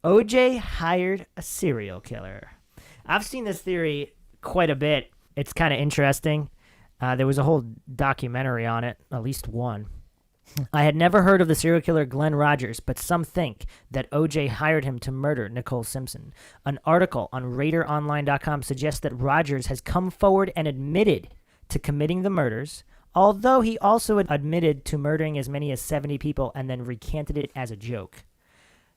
OJ hired a serial killer. I've seen this theory quite a bit. It's kind of interesting. There was a whole documentary on it, at least one. I had never heard of the serial killer Glenn Rogers, but some think that OJ hired him to murder Nicole Simpson. An article on RaiderOnline.com suggests that Rogers has come forward and admitted to committing the murders, although he also admitted to murdering as many as 70 people and then recanted it as a joke.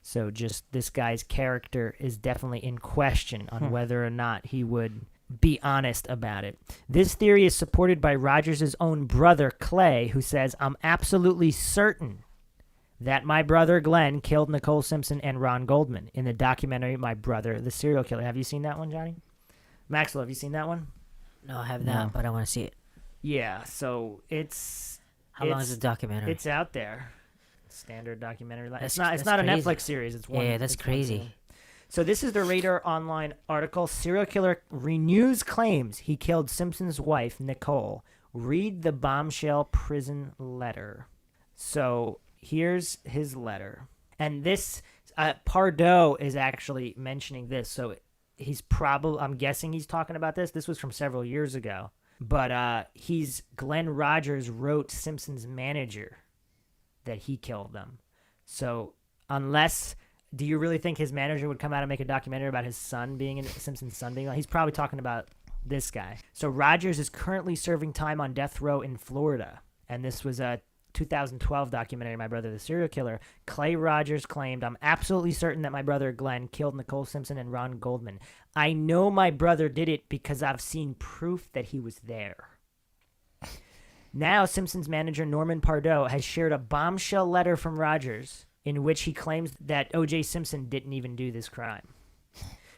So just this guy's character is definitely in question on whether or not he would be honest about it. This theory is supported by Rogers' own brother, Clay, who says, "I'm absolutely certain that my brother Glenn killed Nicole Simpson and Ron Goldman in the documentary My Brother, the Serial Killer." Have you seen that one, Johnny? Maxwell, have you seen that one? No, I have not, but I want to see it. Yeah, so it's... How long is the documentary? It's out there. Standard documentary. It's That's not a crazy. Netflix series. It's one. Yeah, that's it's one crazy. season. So this is the Radar Online article. Serial killer renews claims he killed Simpson's wife, Nicole. Read the bombshell prison letter. So here's his letter. And this, Pardo is actually mentioning this. So he's probably, I'm guessing he's talking about this. This was from several years ago. But Glenn Rogers wrote Simpson's manager that he killed them. So unless... Do you really think his manager would come out and make a documentary about his son being in Simpson's son being? He's probably talking about this guy. So Rogers is currently serving time on death row in Florida, and this was a 2012 documentary, My Brother the Serial Killer. Clay Rogers claimed, "I'm absolutely certain that my brother Glenn killed Nicole Simpson and Ron Goldman. I know my brother did it because I've seen proof that he was there." Now Simpson's manager Norman Pardo has shared a bombshell letter from Rogers in which he claims that O.J. Simpson didn't even do this crime.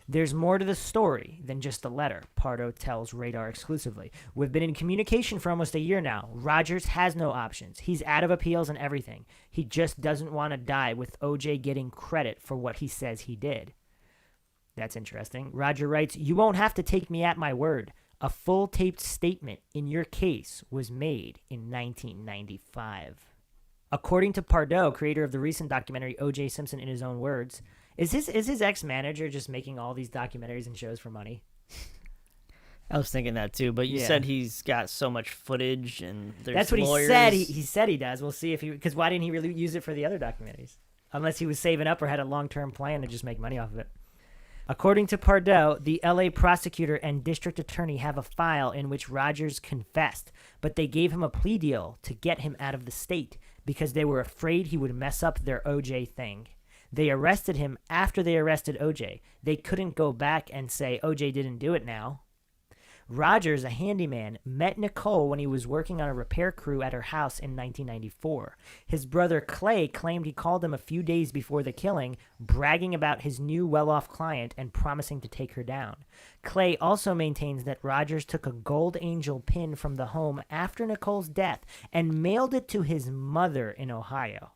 There's more to the story than just the letter, Pardo tells Radar exclusively. "We've been in communication for almost a year now. Rogers has no options. He's out of appeals and everything. He just doesn't want to die with O.J. getting credit for what he says he did." That's interesting. Roger writes, "You won't have to take me at my word. A full taped statement in your case was made in 1995. According to Pardo, creator of the recent documentary O.J. Simpson in his own words, is his ex-manager just making all these documentaries and shows for money? I was thinking that too, but you said he's got so much footage and there's That's what lawyers. he said. He said he does. We'll see if he... Because why didn't he really use it for the other documentaries? Unless he was saving up or had a long-term plan to just make money off of it. According to Pardo, the L.A. prosecutor and district attorney have a file in which Rogers confessed, but they gave him a plea deal to get him out of the state because they were afraid he would mess up their O.J. thing. They arrested him after they arrested O.J. They couldn't go back and say O.J. didn't do it now. Rogers, a handyman, met Nicole when he was working on a repair crew at her house in 1994. His brother Clay claimed he called him a few days before the killing, bragging about his new well-off client and promising to take her down. Clay also maintains that Rogers took a gold angel pin from the home after Nicole's death and mailed it to his mother in Ohio.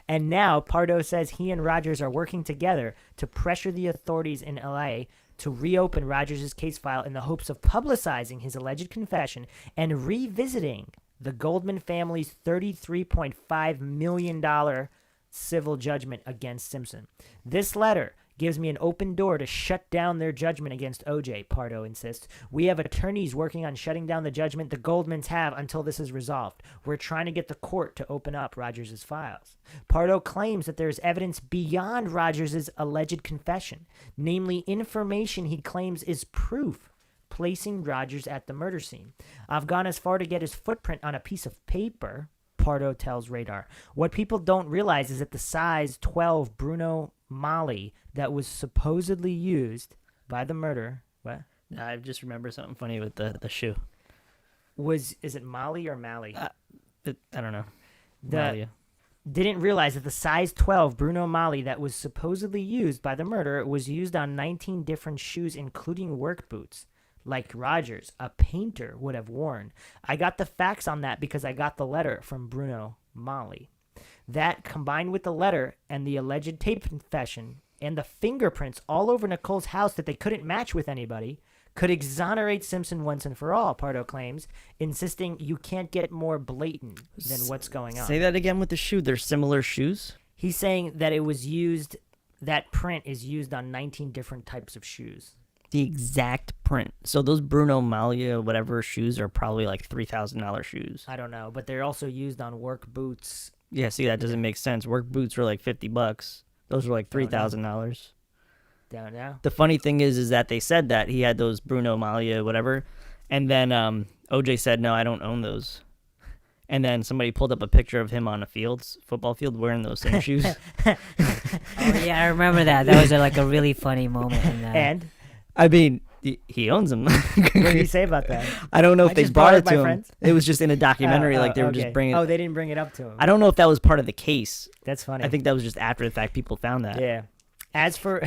And now Pardo says he and Rogers are working together to pressure the authorities in L.A. to reopen Rogers' case file in the hopes of publicizing his alleged confession and revisiting the Goldman family's $33.5 million civil judgment against Simpson. This letter gives me an open door to shut down their judgment against O.J., Pardo insists. We have attorneys working on shutting down the judgment the Goldmans have until this is resolved. We're trying to get the court to open up Rogers' files. Pardo claims that there is evidence beyond Rogers' alleged confession, namely information he claims is proof placing Rogers at the murder scene. I've gone as far to get his footprint on a piece of paper, Pardo tells Radar. What people don't realize is that the size 12 Bruno Mali that was supposedly used by the murder. What? I just remember something funny with the shoe. Is it Mali or Mali? I don't know. Didn't realize that the size 12 Bruno Mali that was supposedly used by the murder was used on 19 different shoes, including work boots, like Rogers, a painter, would have worn. I got the facts on that because I got the letter from Bruno Mali. That, combined with the letter and the alleged tape confession and the fingerprints all over Nicole's house that they couldn't match with anybody, could exonerate Simpson once and for all, Pardo claims, insisting you can't get more blatant than what's going on. Say that again with the shoe. They're similar shoes? He's saying that it was used that print is used on 19 different types of shoes. The exact print. So those Bruno Maglia whatever shoes are probably like $3,000 shoes. I don't know, but they're also used on work boots. Yeah, see, that doesn't make sense. Work boots are like $50. Those are like $3,000. Don't know. The funny thing is that they said that he had those Bruno Maglia whatever, and then OJ said, "No, I don't own those." And then somebody pulled up a picture of him on a football field, wearing those same shoes. Oh yeah, I remember that. That was like a really funny moment. In that. And I mean, he owns them. what did he say about that? I don't know if they just brought borrowed it my to him. friends. It was just in a documentary, like they were just okay. bringing. Oh, they didn't bring it up to him. I don't know if that was part of the case. That's funny. I think that was just after the fact people found that. Yeah. As for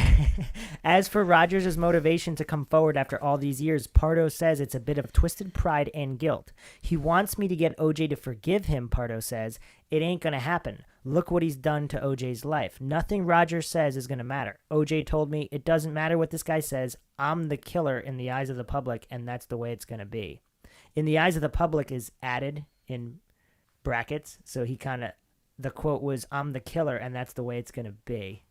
Rogers' motivation to come forward after all these years, Pardo says it's a bit of twisted pride and guilt. He wants me to get OJ to forgive him, Pardo says. It ain't going to happen. Look what he's done to OJ's life. Nothing Rogers says is going to matter. OJ told me it doesn't matter what this guy says. I'm the killer in the eyes of the public, and that's the way it's going to be. In the eyes of the public is added in brackets, so the quote was, I'm the killer, and that's the way it's going to be.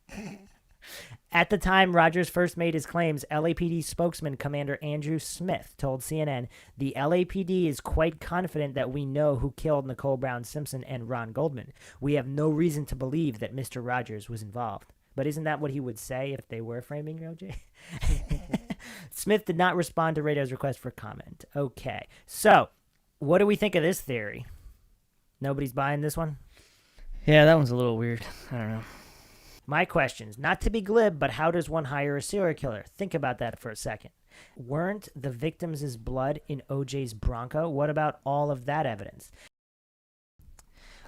At the time Rogers first made his claims, LAPD spokesman Commander Andrew Smith told CNN, the LAPD is quite confident that we know who killed Nicole Brown Simpson and Ron Goldman. We have no reason to believe that Mr. Rogers was involved. But isn't that what he would say if they were framing OJ? Smith did not respond to Radio's request for comment. Okay, so what do we think of this theory? Nobody's buying this one? Yeah, that one's a little weird. I don't know. My questions, not to be glib, but how does one hire a serial killer? Think about that for a second. Weren't the victims' blood in OJ's Bronco? What about all of that evidence?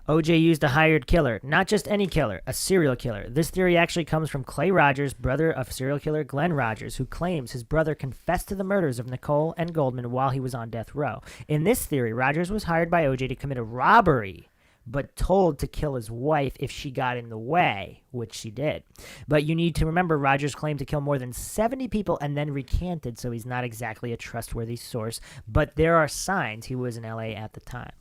OJ used a hired killer, not just any killer, a serial killer. This theory actually comes from Clay Rogers, brother of serial killer Glenn Rogers, who claims his brother confessed to the murders of Nicole and Goldman while he was on death row. In this theory, Rogers was hired by OJ to commit a robbery, but told to kill his wife if she got in the way, which she did. But you need to remember Rogers claimed to kill more than 70 people and then recanted, so he's not exactly a trustworthy source, but there are signs he was in LA at the time.